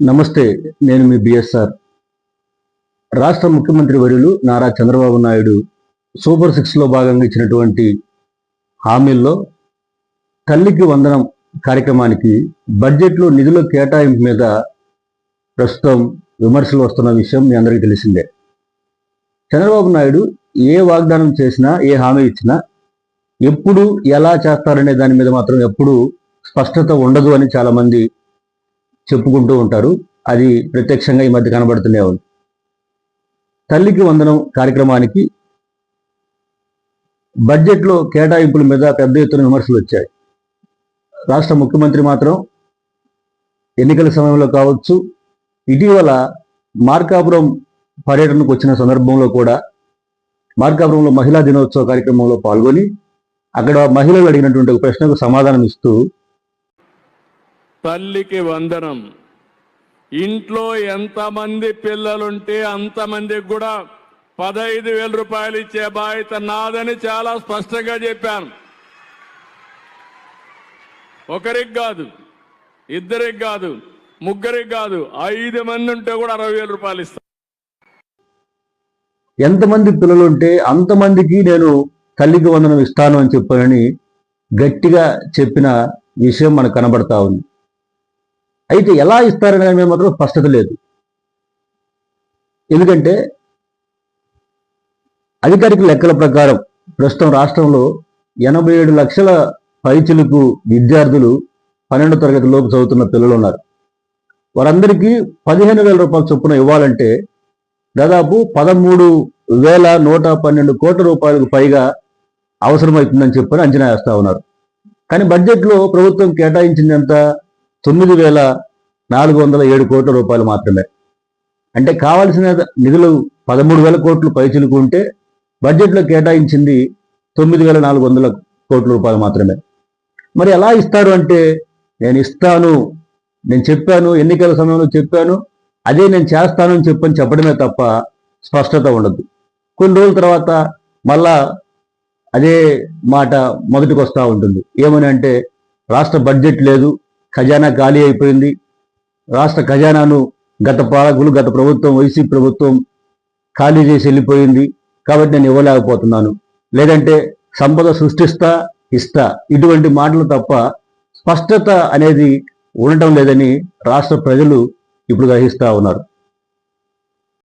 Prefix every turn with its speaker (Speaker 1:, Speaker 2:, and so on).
Speaker 1: నమస్తే. నేను మీ బిఎస్ఆర్. రాష్ట్ర ముఖ్యమంత్రి వర్యులు నారా చంద్రబాబు నాయుడు సూపర్ 6లో భాగంగా ఇచ్చినటువంటి హామీల్లో తల్లికి వందనం కార్యక్రమానికి బడ్జెట్లో నిధుల కేటాయింపు మీద ప్రస్తుతం విమర్శలు వస్తున్న విషయం మీ అందరికీ తెలిసిందే. చంద్రబాబు నాయుడు ఏ వాగ్దానం చేసినా, ఏ హామీ ఇచ్చినా ఎప్పుడు ఎలా చేస్తారనే దాని మీద మాత్రం ఎప్పుడు స్పష్టత ఉండదు అని చాలామంది చెప్పుకుంటూ ఉంటారు. అది ప్రత్యక్షంగా ఈ మధ్య కనబడుతూనే ఉంది. తల్లికి వందనం కార్యక్రమానికి బడ్జెట్లో కేటాయింపుల మీద పెద్ద ఎత్తున విమర్శలు వచ్చాయి. రాష్ట్ర ముఖ్యమంత్రి మాత్రం ఎన్నికల సమయంలో కావచ్చు, ఇటీవల మార్కాపురం పర్యటనకు వచ్చిన సందర్భంలో కూడా మార్కాపురంలో మహిళా దినోత్సవ కార్యక్రమంలో పాల్గొని అక్కడ మహిళలు అడిగినటువంటి ఒక ప్రశ్నకు సమాధానం ఇస్తూ,
Speaker 2: తల్లికి వందనం, ఇంట్లో ఎంతమంది పిల్లలుంటే అంతమందికి కూడా 15,000 రూపాయలు ఇచ్చే బాధ్యత నాదని చాలా స్పష్టంగా చెప్పాను. ఒకరికి కాదు, ఇద్దరికి కాదు, ముగ్గురికి కాదు, 5 మంది ఉంటే కూడా 60,000 రూపాయలు ఇస్తాను.
Speaker 1: ఎంతమంది పిల్లలు ఉంటే అంతమందికి నేను తల్లికి వందనం ఇస్తాను అని చెప్పానని గట్టిగా చెప్పిన విషయం మనకు కనబడతా ఉంది. అయితే ఎలా ఇస్తారనే దాని మీద మాత్రం స్పష్టత లేదు. ఎందుకంటే అధికారిక లెక్కల ప్రకారం ప్రస్తుతం రాష్ట్రంలో 87 లక్షల పైచిలుకు విద్యార్థులు 12వ తరగతిలోకి చదువుతున్న పిల్లలు ఉన్నారు. వారందరికీ 15,000 రూపాయల చొప్పున ఇవ్వాలంటే దాదాపు 13,112 కోట్ల రూపాయలకు పైగా అవసరమవుతుందని చెప్పని అంచనా వేస్తా ఉన్నారు. కానీ బడ్జెట్లో ప్రభుత్వం కేటాయించింది ఎంత? 9,407 కోట్ల రూపాయలు మాత్రమే. అంటే కావాల్సిన నిధులు 13,000 కోట్లు పైచిలుకు ఉంటే బడ్జెట్లో కేటాయించింది 9,400 కోట్ల రూపాయలు మాత్రమే. మరి ఎలా ఇస్తారు అంటే, నేను ఇస్తాను, నేను చెప్పాను, ఎన్నికల సమయంలో చెప్పాను, అదే నేను చేస్తాను అని చెప్పడమే తప్ప స్పష్టత ఉండదు. కొన్ని రోజుల తర్వాత మళ్ళా అదే మాట మొదటికి వస్తూ ఉంటుంది. ఏమని అంటే, రాష్ట్ర బడ్జెట్ లేదు, ఖజానా ఖాళీ అయిపోయింది, రాష్ట్ర ఖజానాను గత ప్రభుత్వం, వైసీపీ ప్రభుత్వం ఖాళీ చేసి వెళ్ళిపోయింది, కాబట్టి నేను ఇవ్వలేకపోతున్నాను, లేదంటే సంపద ఇస్తా, ఇటువంటి మాటలు తప్ప స్పష్టత అనేది ఉండటం లేదని రాష్ట్ర ప్రజలు ఇప్పుడు గ్రహిస్తూ ఉన్నారు.